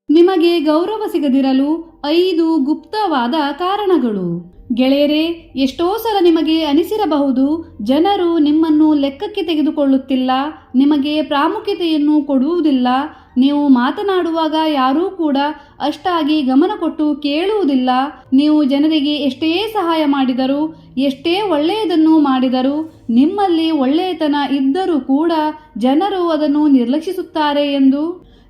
ನಿಮಗೆ ಗೌರವ ಸಿಗದಿರಲು 5 ಗುಪ್ತವಾದ ಕಾರಣಗಳು. ಗೆಳೆಯರೇ, ಎಷ್ಟೋ ಸಲ ನಿಮಗೆ ಅನಿಸಿರಬಹುದು, ಜನರು ನಿಮ್ಮನ್ನು ಲೆಕ್ಕಕ್ಕೆ ತೆಗೆದುಕೊಳ್ಳುತ್ತಿಲ್ಲ, ನಿಮಗೆ ಪ್ರಾಮುಖ್ಯತೆಯನ್ನು ಕೊಡುವುದಿಲ್ಲ, ನೀವು ಮಾತನಾಡುವಾಗ ಯಾರೂ ಕೂಡ ಅಷ್ಟಾಗಿ ಗಮನ ಕೊಟ್ಟು ಕೇಳುವುದಿಲ್ಲ, ನೀವು ಜನರಿಗೆ ಎಷ್ಟೇ ಸಹಾಯ ಮಾಡಿದರೂ, ಎಷ್ಟೇ ಒಳ್ಳೆಯದನ್ನು ಮಾಡಿದರೂ, ನಿಮ್ಮಲ್ಲಿ ಒಳ್ಳೆಯತನ ಇದ್ದರೂ ಕೂಡ ಜನರು ಅದನ್ನು ನಿರ್ಲಕ್ಷಿಸುತ್ತಾರೆ ಎಂದು.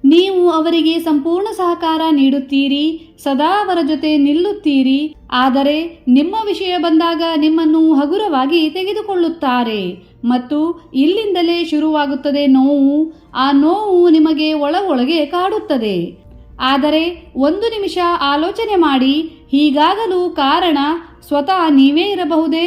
ನೀವು ಅವರಿಗೆ ಸಂಪೂರ್ಣ ಸಹಕಾರ ನೀಡುತ್ತೀರಿ, ಸದಾ ಅವರ ಜೊತೆ ನಿಲ್ಲುತ್ತೀರಿ, ಆದರೆ ನಿಮ್ಮ ವಿಷಯ ಬಂದಾಗ ನಿಮ್ಮನ್ನು ಹಗುರವಾಗಿ ತೆಗೆದುಕೊಳ್ಳುತ್ತಾರೆ ಮತ್ತು ಇಲ್ಲಿಂದಲೇ ಶುರುವಾಗುತ್ತದೆ ನೋವು. ಆ ನೋವು ನಿಮಗೆ ಒಳಗೊಳಗೆ ಕಾಡುತ್ತದೆ. ಆದರೆ ಒಂದು ನಿಮಿಷ ಆಲೋಚನೆ ಮಾಡಿ, ಹೀಗಾಗಲು ಕಾರಣ ಸ್ವತಃ ನೀವೇ ಇರಬಹುದೇ?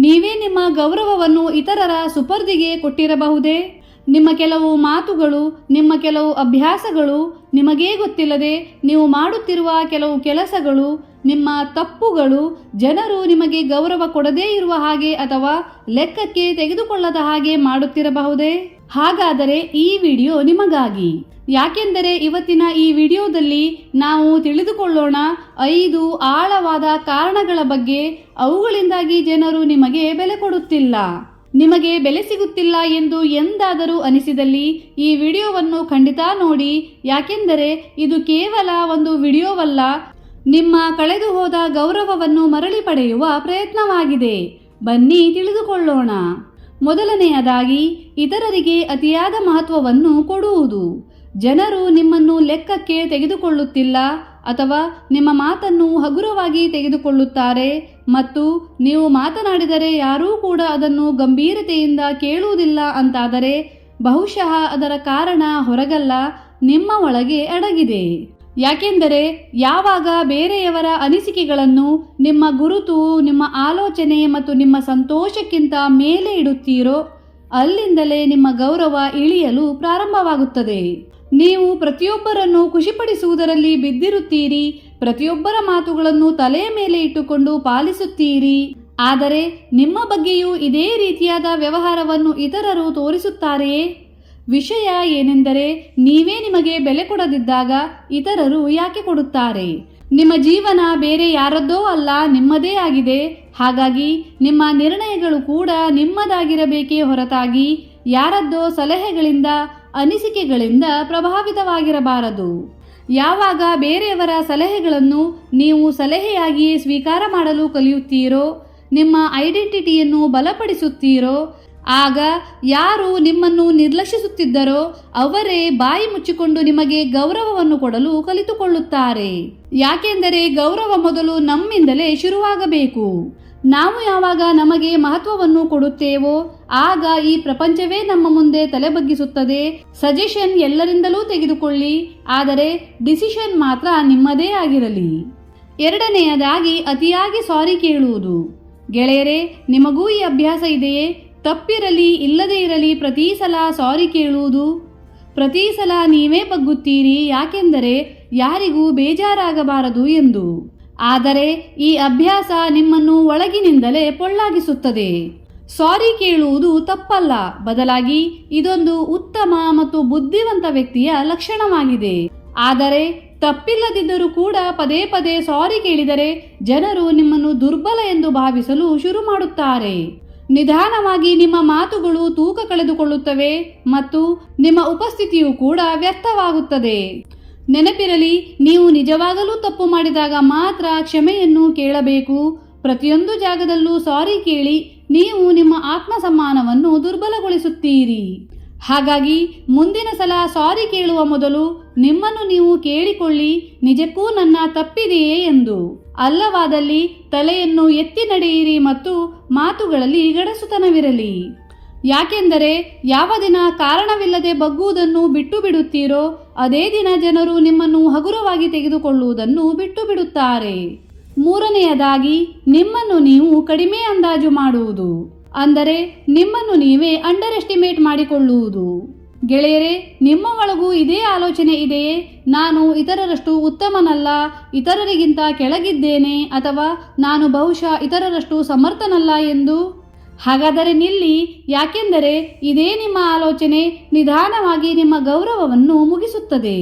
ನೀವೇ ನಿಮ್ಮ ಗೌರವವನ್ನು ಇತರರ ಸುಪರ್ದಿಗೆ ಕೊಟ್ಟಿರಬಹುದೇ? ನಿಮ್ಮ ಕೆಲವು ಮಾತುಗಳು, ನಿಮ್ಮ ಕೆಲವು ಅಭ್ಯಾಸಗಳು, ನಿಮಗೇ ಗೊತ್ತಿಲ್ಲದೆ ನೀವು ಮಾಡುತ್ತಿರುವ ಕೆಲವು ಕೆಲಸಗಳು, ನಿಮ್ಮ ತಪ್ಪುಗಳು ಜನರು ನಿಮಗೆ ಗೌರವ ಕೊಡದೇ ಇರುವ ಹಾಗೆ ಅಥವಾ ಲೆಕ್ಕಕ್ಕೆ ತೆಗೆದುಕೊಳ್ಳದ ಹಾಗೆ ಮಾಡುತ್ತಿರಬಹುದೇ? ಹಾಗಾದರೆ ಈ ವಿಡಿಯೋ ನಿಮಗಾಗಿ. ಯಾಕೆಂದರೆ ಇವತ್ತಿನ ಈ ವಿಡಿಯೋದಲ್ಲಿ ನಾವು ತಿಳಿದುಕೊಳ್ಳೋಣ 5 ಆಳವಾದ ಕಾರಣಗಳ ಬಗ್ಗೆ. ಅವುಗಳಿಂದಾಗಿ ಜನರು ನಿಮಗೆ ಬೆಲೆ ಕೊಡುತ್ತಿಲ್ಲ. ನಿಮಗೆ ಬೆಲೆ ಸಿಗುತ್ತಿಲ್ಲ ಎಂದು ಎಂದಾದರೂ ಅನಿಸಿದಲ್ಲಿ ಈ ವಿಡಿಯೋವನ್ನು ಖಂಡಿತ ನೋಡಿ. ಯಾಕೆಂದರೆ ಇದು ಕೇವಲ ಒಂದು ವಿಡಿಯೋವಲ್ಲ, ನಿಮ್ಮ ಕಳೆದು ಹೋದ ಗೌರವವನ್ನು ಮರಳಿ ಪಡೆಯುವ ಪ್ರಯತ್ನವಾಗಿದೆ. ಬನ್ನಿ ತಿಳಿದುಕೊಳ್ಳೋಣ. ಮೊದಲನೆಯದಾಗಿ, ಇತರರಿಗೆ ಅತಿಯಾದ ಮಹತ್ವವನ್ನು ಕೊಡುವುದು. ಜನರು ನಿಮ್ಮನ್ನು ಲೆಕ್ಕಕ್ಕೆ ತೆಗೆದುಕೊಳ್ಳುತ್ತಿಲ್ಲ ಅಥವಾ ನಿಮ್ಮ ಮಾತನ್ನು ಹಗುರವಾಗಿ ತೆಗೆದುಕೊಳ್ಳುತ್ತಾರೆ ಮತ್ತು ನೀವು ಮಾತನಾಡಿದರೆ ಯಾರೂ ಕೂಡ ಅದನ್ನು ಗಂಭೀರತೆಯಿಂದ ಕೇಳುವುದಿಲ್ಲ ಅಂತಾದರೆ ಬಹುಶಃ ಅದರ ಕಾರಣ ಹೊರಗಲ್ಲ, ನಿಮ್ಮ ಒಳಗೆ ಅಡಗಿದೆ. ಯಾಕೆಂದರೆ ಯಾವಾಗ ಬೇರೆಯವರ ಅನಿಸಿಕೆಗಳನ್ನು ನಿಮ್ಮ ಗುರುತು, ನಿಮ್ಮ ಆಲೋಚನೆ ಮತ್ತು ನಿಮ್ಮ ಸಂತೋಷಕ್ಕಿಂತ ಮೇಲೆ ಇಡುತ್ತೀರೋ ಅಲ್ಲಿಂದಲೇ ನಿಮ್ಮ ಗೌರವ ಇಳಿಯಲು ಪ್ರಾರಂಭವಾಗುತ್ತದೆ. ನೀವು ಪ್ರತಿಯೊಬ್ಬರನ್ನು ಖುಷಿಪಡಿಸುವುದರಲ್ಲಿ ಬಿದ್ದಿರುತ್ತೀರಿ, ಪ್ರತಿಯೊಬ್ಬರ ಮಾತುಗಳನ್ನು ತಲೆಯ ಮೇಲೆ ಇಟ್ಟುಕೊಂಡು ಪಾಲಿಸುತ್ತೀರಿ. ಆದರೆ ನಿಮ್ಮ ಬಗ್ಗೆಯೂ ಇದೇ ರೀತಿಯಾದ ವ್ಯವಹಾರವನ್ನು ಇತರರು ತೋರಿಸುತ್ತಾರೆಯೇ? ವಿಷಯ ಏನೆಂದರೆ, ನೀವೇ ನಿಮಗೆ ಬೆಲೆ ಕೊಡದಿದ್ದಾಗ ಇತರರು ಯಾಕೆ ಕೊಡುತ್ತಾರೆ? ನಿಮ್ಮ ಜೀವನ ಬೇರೆ ಯಾರದ್ದೋ ಅಲ್ಲ, ನಿಮ್ಮದೇ ಆಗಿದೆ. ಹಾಗಾಗಿ ನಿಮ್ಮ ನಿರ್ಣಯಗಳು ಕೂಡ ನಿಮ್ಮದಾಗಿರಬೇಕೇ ಹೊರತಾಗಿ ಯಾರದ್ದೋ ಸಲಹೆಗಳಿಂದ, ಅನಿಸಿಕೆಗಳಿಂದ ಪ್ರಭಾವಿತವಾಗಿರಬಾರದು. ಯಾವಾಗ ಬೇರೆಯವರ ಸಲಹೆಗಳನ್ನು ನೀವು ಸಲಹೆಯಾಗಿಯೇ ಸ್ವೀಕಾರ ಮಾಡಲು ಕಲಿಯುತ್ತೀರೋ, ನಿಮ್ಮ ಐಡೆಂಟಿಟಿಯನ್ನು ಬಲಪಡಿಸುತ್ತೀರೋ, ಆಗ ಯಾರು ನಿಮ್ಮನ್ನು ನಿರ್ಲಕ್ಷಿಸುತ್ತಿದ್ದರೋ ಅವರೇ ಬಾಯಿ ಮುಚ್ಚಿಕೊಂಡು ನಿಮಗೆ ಗೌರವವನ್ನು ಕೊಡಲು ಕಲಿತುಕೊಳ್ಳುತ್ತಾರೆ. ಯಾಕೆಂದರೆ ಗೌರವ ಮೊದಲು ನಮ್ಮಿಂದಲೇ ಶುರುವಾಗಬೇಕು. ನಾವು ಯಾವಾಗ ನಮಗೆ ಮಹತ್ವವನ್ನು ಕೊಡುತ್ತೇವೋ ಆಗ ಈ ಪ್ರಪಂಚವೇ ನಮ್ಮ ಮುಂದೆ ತಲೆಬಗ್ಗಿಸುತ್ತದೆ. ಸಜೆಷನ್ ಎಲ್ಲರಿಂದಲೂ ತೆಗೆದುಕೊಳ್ಳಿ, ಆದರೆ ಡಿಸಿಷನ್ ಮಾತ್ರ ನಿಮ್ಮದೇ ಆಗಿರಲಿ. ಎರಡನೆಯದಾಗಿ, ಅತಿಯಾಗಿ ಸಾರಿ ಕೇಳುವುದು. ಗೆಳೆಯರೇ, ನಿಮಗೂ ಈ ಅಭ್ಯಾಸ ಇದೆಯೇ? ತಪ್ಪಿರಲಿ ಇಲ್ಲದೇ ಇರಲಿ ಪ್ರತಿ ಸಲ ಸಾರಿ ಕೇಳುವುದು. ಪ್ರತಿ ಸಲ ನೀವೇ ಬಗ್ಗುತ್ತೀರಿ, ಯಾಕೆಂದರೆ ಯಾರಿಗೂ ಬೇಜಾರಾಗಬಾರದು ಎಂದು. ಆದರೆ ಈ ಅಭ್ಯಾಸ ನಿಮ್ಮನ್ನು ಒಳಗಿನಿಂದಲೇ ಪೊಳ್ಳಾಗಿಸುತ್ತದೆ. ಸಾರಿ ಕೇಳುವುದು ತಪ್ಪಲ್ಲ, ಬದಲಾಗಿ ಇದೊಂದು ಉತ್ತಮ ಮತ್ತು ಬುದ್ಧಿವಂತ ವ್ಯಕ್ತಿಯ ಲಕ್ಷಣವಾಗಿದೆ. ಆದರೆ ತಪ್ಪಿಲ್ಲದಿದ್ದರೂ ಕೂಡ ಪದೇ ಪದೇ ಸಾರಿ ಕೇಳಿದರೆ ಜನರು ನಿಮ್ಮನ್ನು ದುರ್ಬಲ ಎಂದು ಭಾವಿಸಲು ಶುರು ಮಾಡುತ್ತಾರೆ. ನಿಧಾನವಾಗಿ ನಿಮ್ಮ ಮಾತುಗಳು ತೂಕ ಕಳೆದುಕೊಳ್ಳುತ್ತವೆ ಮತ್ತು ನಿಮ್ಮ ಉಪಸ್ಥಿತಿಯು ಕೂಡ ವ್ಯರ್ಥವಾಗುತ್ತದೆ. ನೆನಪಿರಲಿ, ನೀವು ನಿಜವಾಗಲೂ ತಪ್ಪು ಮಾಡಿದಾಗ ಮಾತ್ರ ಕ್ಷಮೆಯನ್ನು ಕೇಳಬೇಕು. ಪ್ರತಿಯೊಂದು ಜಾಗದಲ್ಲೂ ಸಾರಿ ಕೇಳಿ ನೀವು ನಿಮ್ಮ ಆತ್ಮಸಮ್ಮಾನವನ್ನು ದುರ್ಬಲಗೊಳಿಸುತ್ತೀರಿ. ಹಾಗಾಗಿ ಮುಂದಿನ ಸಲ ಸಾರಿ ಕೇಳುವ ಮೊದಲು ನಿಮ್ಮನ್ನು ನೀವು ಕೇಳಿಕೊಳ್ಳಿ, ನಿಜಕ್ಕೂ ನನ್ನ ತಪ್ಪಿದೆಯೇ ಎಂದು. ಅಲ್ಲವಾದಲ್ಲಿ ತಲೆಯನ್ನು ಎತ್ತಿ ನಡೆಯಿರಿ ಮತ್ತು ಮಾತುಗಳಲ್ಲಿ ಗಡಸುತನವಿರಲಿ. ಯಾಕೆಂದರೆ ಯಾವ ದಿನ ಕಾರಣವಿಲ್ಲದೆ ಬಗ್ಗುವುದನ್ನು ಬಿಟ್ಟು ಬಿಡುತ್ತೀರೋ ಅದೇ ದಿನ ಜನರು ನಿಮ್ಮನ್ನು ಹಗುರವಾಗಿ ತೆಗೆದುಕೊಳ್ಳುವುದನ್ನು ಬಿಟ್ಟು ಬಿಡುತ್ತಾರೆ. ಮೂರನೆಯದಾಗಿ, ನಿಮ್ಮನ್ನು ನೀವು ಕಡಿಮೆ ಅಂದಾಜು ಮಾಡುವುದು. ಅಂದರೆ ನಿಮ್ಮನ್ನು ನೀವೇ ಅಂಡರ್ ಎಸ್ಟಿಮೇಟ್ ಮಾಡಿಕೊಳ್ಳುವುದು. ಗೆಳೆಯರೇ, ನಿಮ್ಮ ಒಳಗೂ ಇದೇ ಆಲೋಚನೆ ಇದೆಯೇ? ನಾನು ಇತರರಷ್ಟು ಉತ್ತಮನಲ್ಲ, ಇತರರಿಗಿಂತ ಕೆಳಗಿದ್ದೇನೆ, ಅಥವಾ ನಾನು ಬಹುಶಃ ಇತರರಷ್ಟು ಸಮರ್ಥನಲ್ಲ ಎಂದು. ಹಾಗಾದರೆ ನಿಲ್ಲಿ, ಯಾಕೆಂದರೆ ಇದೇ ನಿಮ್ಮ ಆಲೋಚನೆ ನಿಧಾನವಾಗಿ ನಿಮ್ಮ ಗೌರವವನ್ನು ಮುಗಿಸುತ್ತದೆ.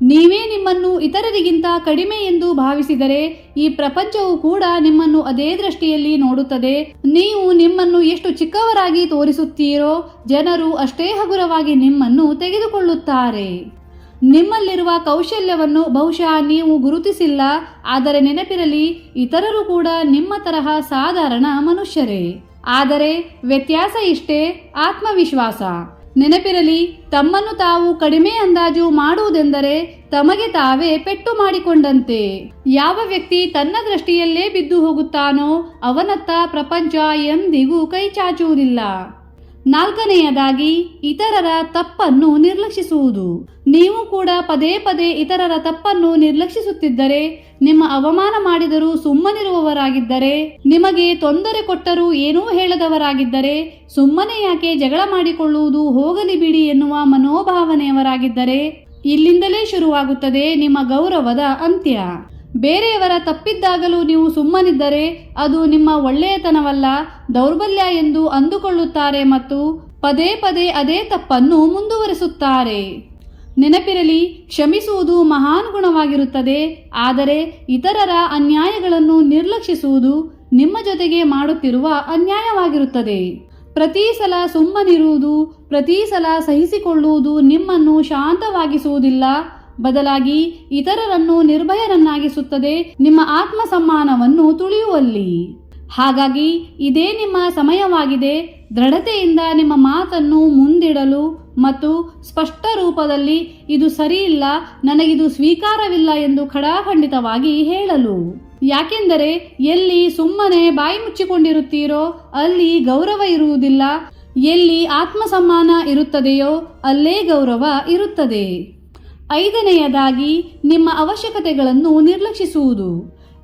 ನೀವೇ ನಿಮ್ಮನ್ನು ಇತರರಿಗಿಂತ ಕಡಿಮೆ ಎಂದು ಭಾವಿಸಿದರೆ ಈ ಪ್ರಪಂಚವು ಕೂಡ ನಿಮ್ಮನ್ನು ಅದೇ ದೃಷ್ಟಿಯಲ್ಲಿ ನೋಡುತ್ತದೆ. ನೀವು ನಿಮ್ಮನ್ನು ಎಷ್ಟು ಚಿಕ್ಕವರಾಗಿ ತೋರಿಸುತ್ತೀರೋ ಜನರು ಅಷ್ಟೇ ಹಗುರವಾಗಿ ನಿಮ್ಮನ್ನು ತೆಗೆದುಕೊಳ್ಳುತ್ತಾರೆ. ನಿಮ್ಮಲ್ಲಿರುವ ಕೌಶಲ್ಯವನ್ನು ಬಹುಶಃ ನೀವು ಗುರುತಿಸಿಲ್ಲ, ಆದರೆ ನೆನಪಿರಲಿ, ಇತರರು ಕೂಡ ನಿಮ್ಮ ತರಹ ಸಾಧಾರಣ ಮನುಷ್ಯರೇ. ಆದರೆ ವ್ಯತ್ಯಾಸ ಇಷ್ಟೇ, ಆತ್ಮವಿಶ್ವಾಸ. ನೆನಪಿರಲಿ, ತಮ್ಮನ್ನು ತಾವು ಕಡಿಮೆ ಅಂದಾಜು ಮಾಡುವುದೆಂದರೆ ತಮಗೆ ತಾವೇ ಪೆಟ್ಟು ಮಾಡಿಕೊಂಡಂತೆ. ಯಾವ ವ್ಯಕ್ತಿ ತನ್ನ ದೃಷ್ಟಿಯಲ್ಲೇ ಬಿದ್ದು ಹೋಗುತ್ತಾನೋ ಅವನತ್ತ ಪ್ರಪಂಚ ಎಂದಿಗೂ ಕೈ ಚಾಚುವುದಿಲ್ಲ. 4ನೇಯದಾಗಿ, ಇತರರ ತಪ್ಪನ್ನು ನಿರ್ಲಕ್ಷಿಸುವುದು. ನೀವು ಕೂಡ ಪದೇ ಪದೇ ಇತರರ ತಪ್ಪನ್ನು ನಿರ್ಲಕ್ಷಿಸುತ್ತಿದ್ದರೆ, ನಿಮ್ಮ ಅವಮಾನ ಮಾಡಿದರೂ ಸುಮ್ಮನಿರುವವರಾಗಿದ್ದರೆ, ನಿಮಗೆ ತೊಂದರೆ ಕೊಟ್ಟರೂ ಏನೂ ಹೇಳದವರಾಗಿದ್ದರೆ, ಸುಮ್ಮನೆ ಯಾಕೆ ಜಗಳ ಮಾಡಿಕೊಳ್ಳುವುದು, ಹೋಗಲಿ ಬಿಡಿ ಎನ್ನುವ ಮನೋಭಾವನೆಯವರಾಗಿದ್ದರೆ, ಇಲ್ಲಿಂದಲೇ ಶುರುವಾಗುತ್ತದೆ ನಿಮ್ಮ ಗೌರವದ ಅಂತ್ಯ. ಬೇರೆಯವರ ತಪ್ಪಿದ್ದಾಗಲೂ ನೀವು ಸುಮ್ಮನಿದ್ದರೆ ಅದು ನಿಮ್ಮ ಒಳ್ಳೆಯತನವಲ್ಲ, ದೌರ್ಬಲ್ಯ ಎಂದು ಅಂದುಕೊಳ್ಳುತ್ತಾರೆ ಮತ್ತು ಪದೇ ಪದೇ ಅದೇ ತಪ್ಪನ್ನು ಮುಂದುವರಿಸುತ್ತಾರೆ. ನೆನಪಿರಲಿ, ಕ್ಷಮಿಸುವುದು ಮಹಾನ್ ಗುಣವಾಗಿರುತ್ತದೆ, ಆದರೆ ಇತರರ ಅನ್ಯಾಯಗಳನ್ನು ನಿರ್ಲಕ್ಷಿಸುವುದು ನಿಮ್ಮ ಜೊತೆಗೆ ಮಾಡುತ್ತಿರುವ ಅನ್ಯಾಯವಾಗಿರುತ್ತದೆ. ಪ್ರತಿ ಸಲ ಸುಮ್ಮನಿರುವುದು, ಪ್ರತಿ ಸಲ ಸಹಿಸಿಕೊಳ್ಳುವುದು ನಿಮ್ಮನ್ನು ಶಾಂತವಾಗಿಸುವುದಿಲ್ಲ, ಬದಲಾಗಿ ಇತರರನ್ನು ನಿರ್ಭಯರನ್ನಾಗಿಸುತ್ತದೆ, ನಿಮ್ಮ ಆತ್ಮಸಮ್ಮಾನವನ್ನು ತುಳಿಯುವಲ್ಲಿ. ಹಾಗಾಗಿ ಇದೇ ನಿಮ್ಮ ಸಮಯವಾಗಿದೆ. ದೃಢತೆಯಿಂದ ನಿಮ್ಮ ಮಾತನ್ನು ಮುಂದಿಡಲು ಮತ್ತು ಸ್ಪಷ್ಟ ರೂಪದಲ್ಲಿ ಇದು ಸರಿಯಿಲ್ಲ, ನನಗಿದು ಸ್ವೀಕಾರವಿಲ್ಲ ಎಂದು ಖಡಾಖಂಡಿತವಾಗಿ ಹೇಳಲು. ಯಾಕೆಂದರೆ ಎಲ್ಲಿ ಸುಮ್ಮನೆ ಬಾಯಿ ಮುಚ್ಚಿಕೊಂಡಿರುತ್ತೀರೋ ಅಲ್ಲಿ ಗೌರವ ಇರುವುದಿಲ್ಲ, ಎಲ್ಲಿ ಆತ್ಮಸಮ್ಮಾನ ಇರುತ್ತದೆಯೋ ಅಲ್ಲೇ ಗೌರವ ಇರುತ್ತದೆ. 5ನೇಯದಾಗಿ, ನಿಮ್ಮ ಅವಶ್ಯಕತೆಗಳನ್ನು ನಿರ್ಲಕ್ಷಿಸುವುದು.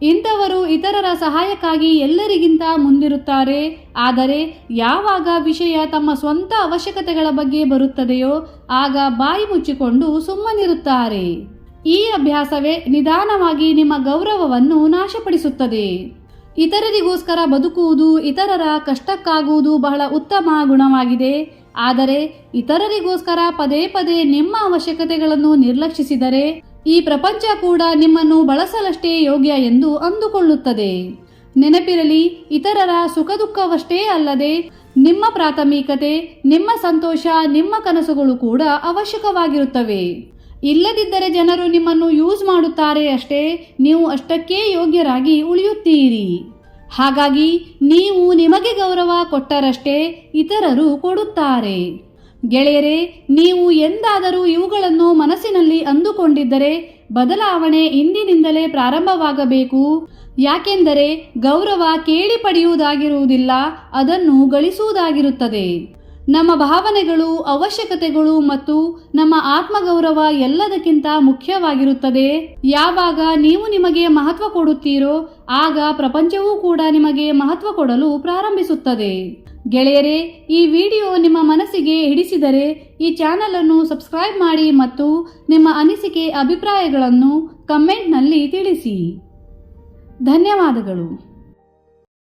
ಇಂಥವರು ಇತರರ ಸಹಾಯಕ್ಕಾಗಿ ಎಲ್ಲರಿಗಿಂತ ಮುಂದಿರುತ್ತಾರೆ, ಆದರೆ ಯಾವಾಗ ವಿಷಯ ತಮ್ಮ ಸ್ವಂತ ಅವಶ್ಯಕತೆಗಳ ಬಗ್ಗೆ ಬರುತ್ತದೆಯೋ ಆಗ ಬಾಯಿ ಮುಚ್ಚಿಕೊಂಡು ಸುಮ್ಮನಿರುತ್ತಾರೆ. ಈ ಅಭ್ಯಾಸವೇ ನಿಧಾನವಾಗಿ ನಿಮ್ಮ ಗೌರವವನ್ನು ನಾಶಪಡಿಸುತ್ತದೆ. ಇತರರಿಗೋಸ್ಕರ ಬದುಕುವುದು, ಇತರರ ಕಷ್ಟಕ್ಕಾಗುವುದು ಬಹಳ ಉತ್ತಮ ಗುಣವಾಗಿದೆ. ಆದರೆ ಇತರರಿಗೋಸ್ಕರ ಪದೇ ಪದೇ ನಿಮ್ಮ ಅವಶ್ಯಕತೆಗಳನ್ನು ನಿರ್ಲಕ್ಷಿಸಿದರೆ ಈ ಪ್ರಪಂಚ ಕೂಡ ನಿಮ್ಮನ್ನು ಬಳಸಲಷ್ಟೇ ಯೋಗ್ಯ ಎಂದು ಅಂದುಕೊಳ್ಳುತ್ತದೆ. ನೆನಪಿರಲಿ, ಇತರರ ಸುಖ ದುಃಖವಷ್ಟೇ ಅಲ್ಲದೆ ನಿಮ್ಮ ಪ್ರಾಥಮಿಕತೆ, ನಿಮ್ಮ ಸಂತೋಷ, ನಿಮ್ಮ ಕನಸುಗಳು ಕೂಡ ಅವಶ್ಯಕವಾಗಿರುತ್ತವೆ. ಇಲ್ಲದಿದ್ದರೆ ಜನರು ನಿಮ್ಮನ್ನು ಯೂಸ್ ಮಾಡುತ್ತಾರೆ ಅಷ್ಟೇ, ನೀವು ಅಷ್ಟಕ್ಕೇ ಯೋಗ್ಯರಾಗಿ ಉಳಿಯುತ್ತೀರಿ. ಹಾಗಾಗಿ ನೀವು ನಿಮಗೆ ಗೌರವ ಕೊಟ್ಟರಷ್ಟೇ ಇತರರು ಕೊಡುತ್ತಾರೆ. ಗೆಳೆಯರೇ, ನೀವು ಎಂದಾದರೂ ಇವುಗಳನ್ನು ಮನಸ್ಸಿನಲ್ಲಿ ಅಂದುಕೊಂಡಿದ್ದರೆ ಬದಲಾವಣೆ ಇಂದಿನಿಂದಲೇ ಪ್ರಾರಂಭವಾಗಬೇಕು. ಯಾಕೆಂದರೆ ಗೌರವ ಕೇಳಿ ಪಡೆಯುವುದಾಗಿರುವುದಿಲ್ಲ, ಅದನ್ನು ಗಳಿಸುವುದಾಗಿರುತ್ತದೆ. ನಮ್ಮ ಭಾವನೆಗಳು, ಅವಶ್ಯಕತೆಗಳು ಮತ್ತು ನಮ್ಮ ಆತ್ಮಗೌರವ ಎಲ್ಲದಕ್ಕಿಂತ ಮುಖ್ಯವಾಗಿರುತ್ತದೆ. ಯಾವಾಗ ನೀವು ನಿಮಗೆ ಮಹತ್ವ ಕೊಡುತ್ತೀರೋ ಆಗ ಪ್ರಪಂಚವೂ ಕೂಡ ನಿಮಗೆ ಮಹತ್ವ ಕೊಡಲು ಪ್ರಾರಂಭಿಸುತ್ತದೆ. ಗೆಳೆಯರೇ, ಈ ವಿಡಿಯೋ ನಿಮ್ಮ ಮನಸ್ಸಿಗೆ ಹಿಡಿಸಿದರೆ ಈ ಚಾನಲ್ ಅನ್ನು ಸಬ್ಸ್ಕ್ರೈಬ್ ಮಾಡಿ ಮತ್ತು ನಿಮ್ಮ ಅನಿಸಿಕೆ, ಅಭಿಪ್ರಾಯಗಳನ್ನು ಕಮೆಂಟ್ನಲ್ಲಿ ತಿಳಿಸಿ. ಧನ್ಯವಾದಗಳು.